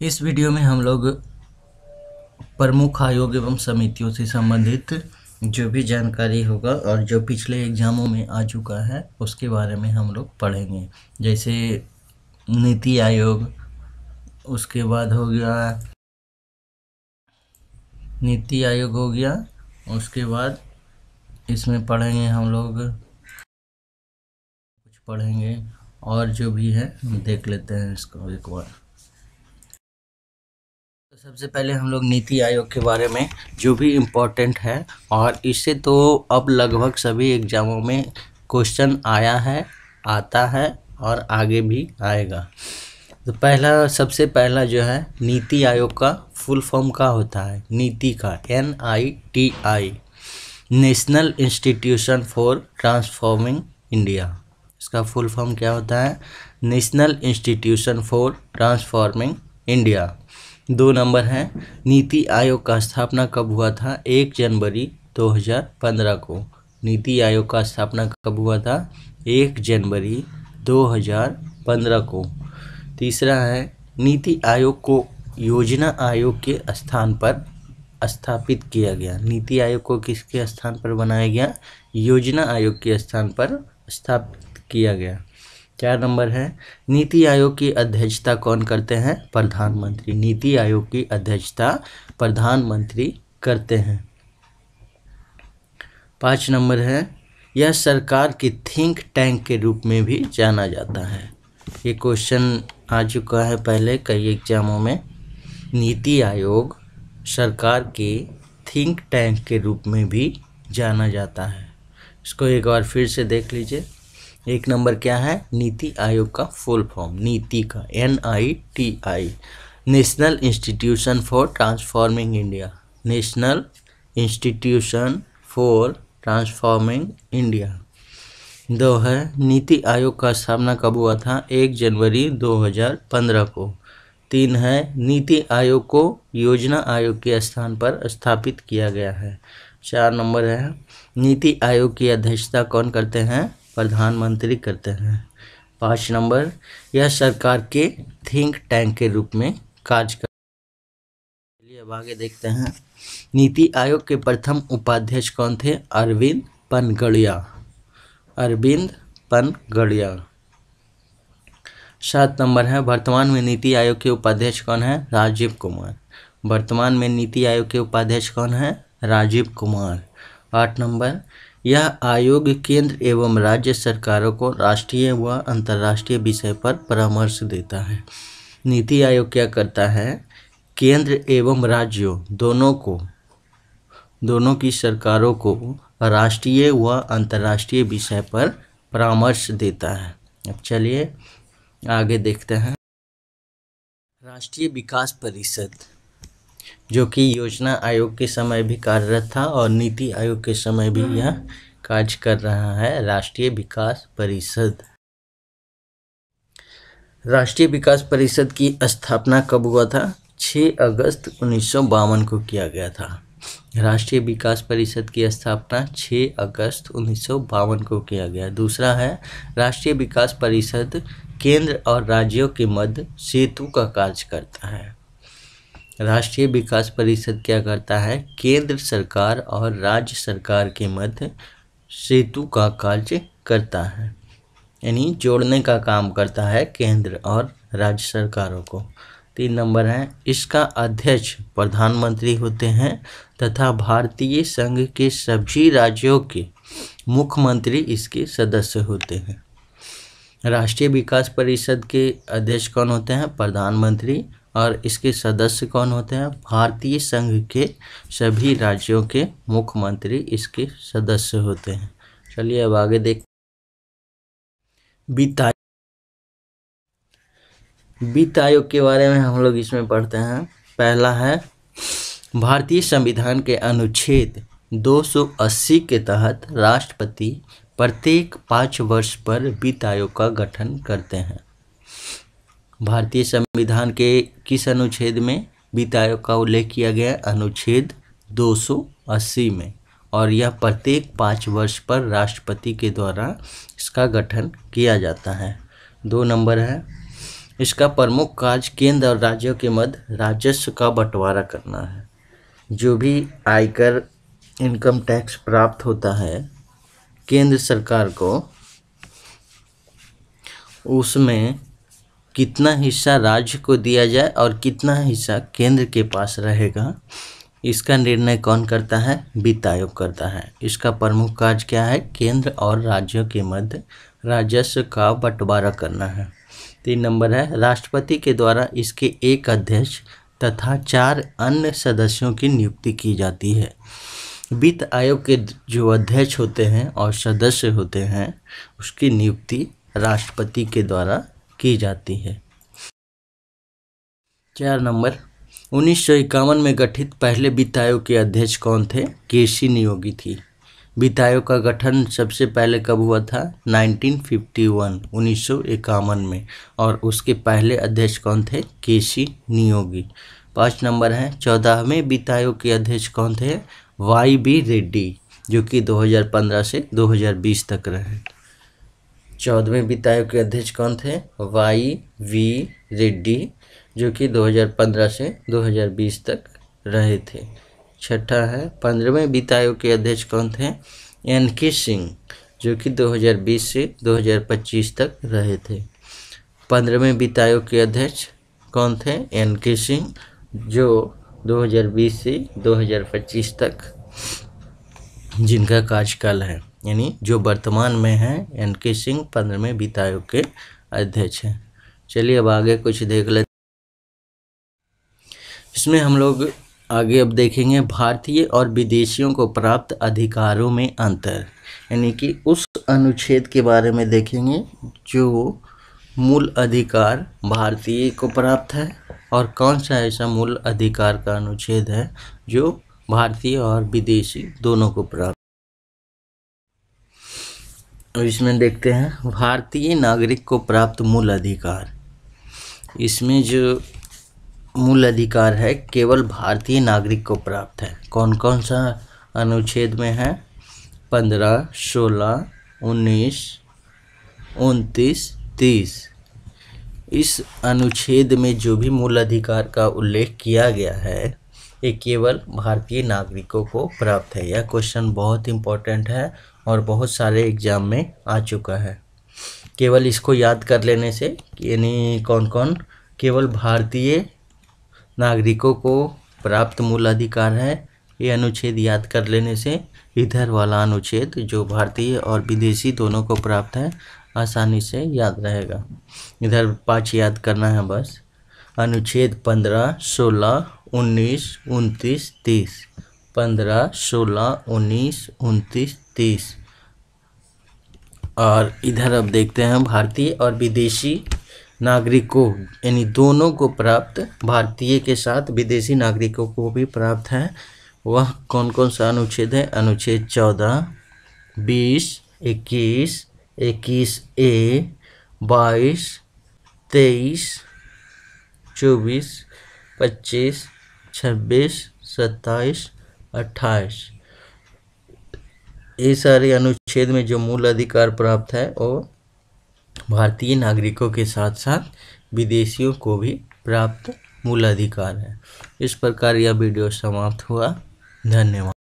इस वीडियो में हम लोग प्रमुख आयोग एवं समितियों से संबंधित जो भी जानकारी होगा और जो पिछले एग्जामों में आ चुका है उसके बारे में हम लोग पढ़ेंगे। जैसे नीति आयोग, उसके बाद हो गया नीति आयोग हो गया, उसके बाद इसमें पढ़ेंगे हम लोग कुछ पढ़ेंगे और जो भी है हम देख लेते हैं इसको एक बार। तो सबसे पहले हम लोग नीति आयोग के बारे में जो भी इम्पोर्टेंट है, और इससे तो अब लगभग सभी एग्जामों में क्वेश्चन आया है, आता है और आगे भी आएगा। तो सबसे पहला जो है नीति आयोग का फुल फॉर्म क्या होता है? नीति का NITI, national institution for transforming India. इसका फुल फॉर्म क्या होता है? National institution for transforming India. 2 number है, नीति आयोग का स्थापना कब हुआ था? 1 जनवरी 2015 को। नीति आयोग का स्थापना कब हुआ था? 1 जनवरी 2015 को। तीसरा है, नीति आयोग को योजना आयोग के स्थान पर स्थापित किया गया। नीति आयोग को किसके स्थान पर बनाया गया? योजना आयोग के स्थान पर स्थापित किया गया। 4 नंबर है, नीति आयोग की अध्यक्षता कौन करते हैं? प्रधानमंत्री। नीति आयोग की अध्यक्षता प्रधानमंत्री करते हैं। 5 नंबर है, यह सरकार के थिंक टैंक के रूप में भी जाना जाता है। ये क्वेश्चन आ चुका है पहले कई एग्जामों में। नीति आयोग सरकार के थिंक टैंक के रूप में भी जाना जाता है। इसको एक बार फिर से देख लीजिए। 1 नंबर क्या है? नीति आयोग का फुल फॉर्म, नीति का NITI, national institution for transforming India. National institution for transforming India. 2 है, नीति आयोग का स्थापना कब हुआ था? 1 जनवरी 2015 को। 3 है, नीति आयोग को योजना आयोग के स्थान पर स्थापित किया गया है। 4 नंबर है, नीति आयोग की अध्यक्षता कौन करते हैं? प्रधानमंत्री करते हैं। 5 नंबर, यह सरकार के थिंक टैंक के रूप में कार्य कर। चलिए अब आगे देखते हैं। नीति आयोग के प्रथम उपाध्यक्ष कौन थे? अरविंद पनगड़िया। अरविंद पनगड़िया। 7 नंबर है, वर्तमान में नीति आयोग के उपाध्यक्ष कौन है? राजीव कुमार। वर्तमान में नीति आयोग के उपाध्यक्ष कौन है? राजीव कुमार। 8 नंबर, यह आयोग केंद्र एवं राज्य सरकारों को राष्ट्रीय व अंतर्राष्ट्रीय विषय पर परामर्श देता है। नीति आयोग क्या करता है? केंद्र एवं राज्यों दोनों की सरकारों को राष्ट्रीय व अंतर्राष्ट्रीय विषय पर परामर्श देता है। अब चलिए आगे देखते हैं। राष्ट्रीय विकास परिषद, जो कि योजना आयोग के समय भी कार्यरत था और नीति आयोग के समय भी यह कार्य कर रहा है। राष्ट्रीय विकास परिषद। राष्ट्रीय विकास परिषद की स्थापना कब हुआ था? 6 अगस्त 1952 को किया गया था। राष्ट्रीय विकास परिषद की स्थापना 6 अगस्त 1952 को किया गया। दूसरा है, राष्ट्रीय विकास परिषद केंद्र और राज्यों के मध्य सेतु का कार्य करता है। राष्ट्रीय विकास परिषद क्या करता है? केंद्र सरकार और राज्य सरकार के मध्य सेतु का कार्य करता है, यानी जोड़ने का काम करता है केंद्र और राज्य सरकारों को। 3 नंबर है, इसका अध्यक्ष प्रधानमंत्री होते हैं तथा भारतीय संघ के सभी राज्यों के मुख्यमंत्री इसके सदस्य होते हैं। राष्ट्रीय विकास परिषद के अध्यक्ष कौन होते हैं? प्रधानमंत्री। और इसके सदस्य कौन होते हैं? भारतीय संघ के सभी राज्यों के मुख्यमंत्री इसके सदस्य होते हैं। चलिए अब आगे वित्त आयोग के बारे में हम लोग इसमें पढ़ते हैं। पहला है, भारतीय संविधान के अनुच्छेद 280 के तहत राष्ट्रपति प्रत्येक 5 वर्ष पर वित्त आयोग का गठन करते हैं। भारतीय संविधान के किस अनुच्छेद में वित्त आयोग का उल्लेख किया गया? अनुच्छेद 280 में। और यह प्रत्येक 5 वर्ष पर राष्ट्रपति के द्वारा इसका गठन किया जाता है। 2 नंबर है, इसका प्रमुख कार्य केंद्र और राज्यों के मध्य राजस्व का बंटवारा करना है। जो भी आयकर इनकम टैक्स प्राप्त होता है केंद्र सरकार को, उसमें कितना हिस्सा राज्य को दिया जाए और कितना हिस्सा केंद्र के पास रहेगा, इसका निर्णय कौन करता है? वित्त आयोग करता है। इसका प्रमुख कार्य क्या है? केंद्र और राज्यों के मध्य राजस्व का बंटवारा करना है। 3 नंबर है, राष्ट्रपति के द्वारा इसके एक अध्यक्ष तथा 4 अन्य सदस्यों की नियुक्ति की जाती है। वित्त आयोग के जो अध्यक्ष होते हैं और सदस्य होते हैं उसकी नियुक्ति राष्ट्रपति के द्वारा की जाती है। 4 नंबर, 1951 में गठित पहले वित्त आयोग के अध्यक्ष कौन थे? केसी नियोगी थी। वित्त आयोग का गठन सबसे पहले कब हुआ था? 1951 में, और उसके पहले अध्यक्ष कौन थे? केसी नियोगी। 5 नंबर है, 14वें वित्त आयोग के अध्यक्ष कौन थे? वाई बी रेड्डी, जो कि 2015 से 2020 तक रहे। 14वें वित्त आयोग के अध्यक्ष कौन थे? वाई वी रेड्डी, जो कि 2015 से 2020 तक रहे थे। 6ठा है, 15वें वित्त आयोग के अध्यक्ष कौन थे? एन के सिंह, जो कि 2020 से 2025 तक रहे थे। 15वें वित्त आयोग के अध्यक्ष कौन थे? एन के सिंह, जो 2020 से 2025 तक जिनका कार्यकाल है, यानी जो वर्तमान में है एन के सिंह 15वें वित्त आयोग के अध्यक्ष हैं। चलिए अब आगे कुछ देख लेते। इसमें हम लोग आगे अब देखेंगे भारतीय और विदेशियों को प्राप्त अधिकारों में अंतर, यानी कि उस अनुच्छेद के बारे में देखेंगे जो मूल अधिकार भारतीय को प्राप्त है और कौन सा ऐसा मूल अधिकार का अनुच्छेद है जो भारतीय और विदेशी दोनों को प्राप्त। इसमें देखते हैं भारतीय नागरिक को प्राप्त मूल अधिकार। इसमें जो मूल अधिकार है केवल भारतीय नागरिक को प्राप्त है। कौन कौन सा अनुच्छेद में है? 15, 16, 19, 29, 30। इस अनुच्छेद में जो भी मूल अधिकार का उल्लेख किया गया है ये केवल भारतीय नागरिकों को प्राप्त है। यह क्वेश्चन बहुत इम्पोर्टेंट है और बहुत सारे एग्जाम में आ चुका है। केवल इसको याद कर लेने से, यानी कौन कौन केवल भारतीय नागरिकों को प्राप्त मूल अधिकार है, ये अनुच्छेद याद कर लेने से इधर वाला अनुच्छेद जो भारतीय और विदेशी दोनों को प्राप्त है आसानी से याद रहेगा। इधर 5 याद करना है बस। अनुच्छेद 15, 16, 19, 29, 30। 15, 16, 19, 29, 30। और इधर अब देखते हैं भारतीय और विदेशी नागरिकों, यानी दोनों को प्राप्त, भारतीय के साथ विदेशी नागरिकों को भी प्राप्त है। वह कौन कौन सा अनुच्छेद है? अनुच्छेद 14, 20, 21, 21A, 22, 23, 24, 25, 26, 27, 28। ये सारे अनुच्छेद में जो मूल अधिकार प्राप्त है वो भारतीय नागरिकों के साथ साथ विदेशियों को भी प्राप्त मूल अधिकार है। इस प्रकार यह वीडियो समाप्त हुआ। धन्यवाद।